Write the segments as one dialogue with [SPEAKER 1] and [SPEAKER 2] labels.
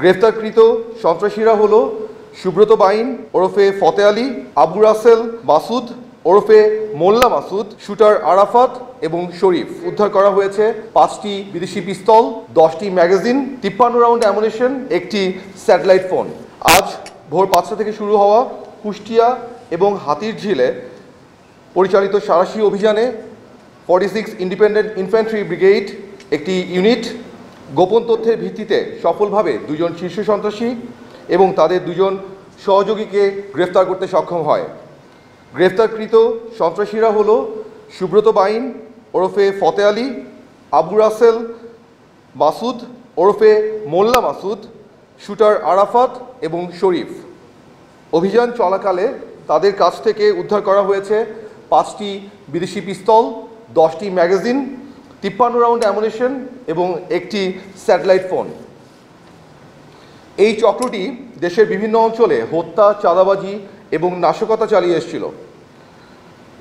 [SPEAKER 1] গ্রেফতারকৃত সন্ত্রাসীরা হলো সুব্রত বাইন ওরফে ফতে আলী, আবু রাসেল মাসুদ ওরফে মোল্লা মাসুদ, শুটার আরাফাত এবং শরীফ। উদ্ধার করা হয়েছে 5টি বিদেশি পিস্তল, 10টি ম্যাগাজিন, 53 রাউন্ড অ্যামুনিশন, একটি স্যাটেলাইট ফোন। আজ ভোর 5টা থেকে শুরু হওয়া কুষ্টিয়া এবং হাতিরঝিলে পরিচালিত সাঁড়াশি অভিযানে 46 ইন্ডিপেন্ডেন্ট ইনফ্যান্ট্রি ব্রিগেড একটি ইউনিট গোপন তথ্যের ভিত্তিতে সফলভাবে 2জন শীর্ষ সন্ত্রাসী এবং তাদের 2জন সহযোগীকে গ্রেফতার করতে সক্ষম হয়। গ্রেফতারকৃত সন্ত্রাসীরা হলো সুব্রত বাইন ওরফে ফতে আলী, আবু রাসেল মাসুদ ওরফে মোল্লা মাসুদ, শুটার আরাফাত এবং শরীফ। অভিযান চলাকালে তাদের কাছ থেকে উদ্ধার করা হয়েছে 5টি বিদেশি পিস্তল, 10টি ম্যাগাজিন, 53 রাউন্ড অ্যামুনিশন এবং একটি স্যাটেলাইট ফোন। এই চক্রটি দেশের বিভিন্ন অঞ্চলে হত্যা, চাঁদাবাজি এবং নাশকতা চালিয়ে এসেছিল।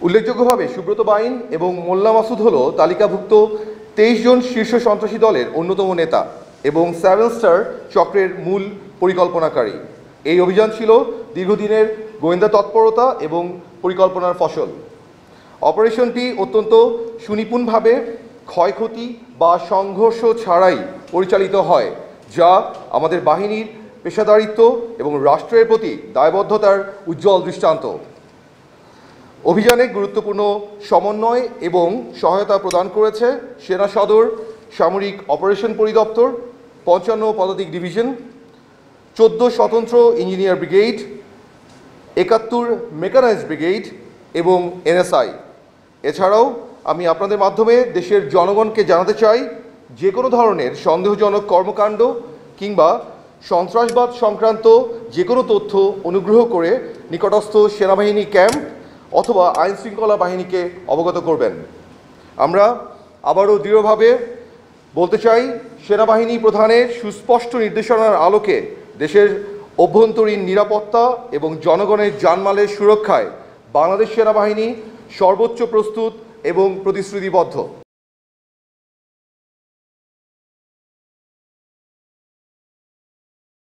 [SPEAKER 1] উল্লেখযোগ্যভাবে সুব্রত বাইন এবং মোল্লা মাসুদ হল তালিকাভুক্ত 23 জন শীর্ষ সন্ত্রাসী দলের অন্যতম নেতা এবং 7 স্টার চক্রের মূল পরিকল্পনাকারী। এই অভিযান ছিল দীর্ঘদিনের গোয়েন্দা তৎপরতা এবং পরিকল্পনার ফসল। অপারেশনটি অত্যন্ত সুনিপুণভাবে ক্ষয়ক্ষতি বা সংঘর্ষ ছাড়াই পরিচালিত হয়, যা আমাদের বাহিনীর পেশাদারিত্ব এবং রাষ্ট্রের প্রতি দায়বদ্ধতার উজ্জ্বল দৃষ্টান্ত। অভিযানে গুরুত্বপূর্ণ সমন্বয় এবং সহায়তা প্রদান করেছে সেনা সদর সামরিক অপারেশন পরিদপ্তর, 55 পদাতিক ডিভিশন, 14 স্বতন্ত্র ইঞ্জিনিয়ার ব্রিগেড, 71 মেকানাইজড ব্রিগেড এবং এনএসআই। এছাড়াও আমি আপনাদের মাধ্যমে দেশের জনগণকে জানাতে চাই, যে কোনো ধরনের সন্দেহজনক কর্মকাণ্ড কিংবা সন্ত্রাসবাদ সংক্রান্ত যে কোনো তথ্য অনুগ্রহ করে নিকটস্থ সেনাবাহিনী ক্যাম্প অথবা আইনশৃঙ্খলা বাহিনীকে অবগত করবেন। আমরা আবারও দৃঢ়ভাবে বলতে চাই, সেনাবাহিনী প্রধানের সুস্পষ্ট নির্দেশনার আলোকে দেশের অভ্যন্তরীণ নিরাপত্তা এবং জনগণের জানমালের সুরক্ষায় বাংলাদেশ সেনাবাহিনী সর্বোচ্চ প্রস্তুত এবং প্রতিশ্রুতিবদ্ধ।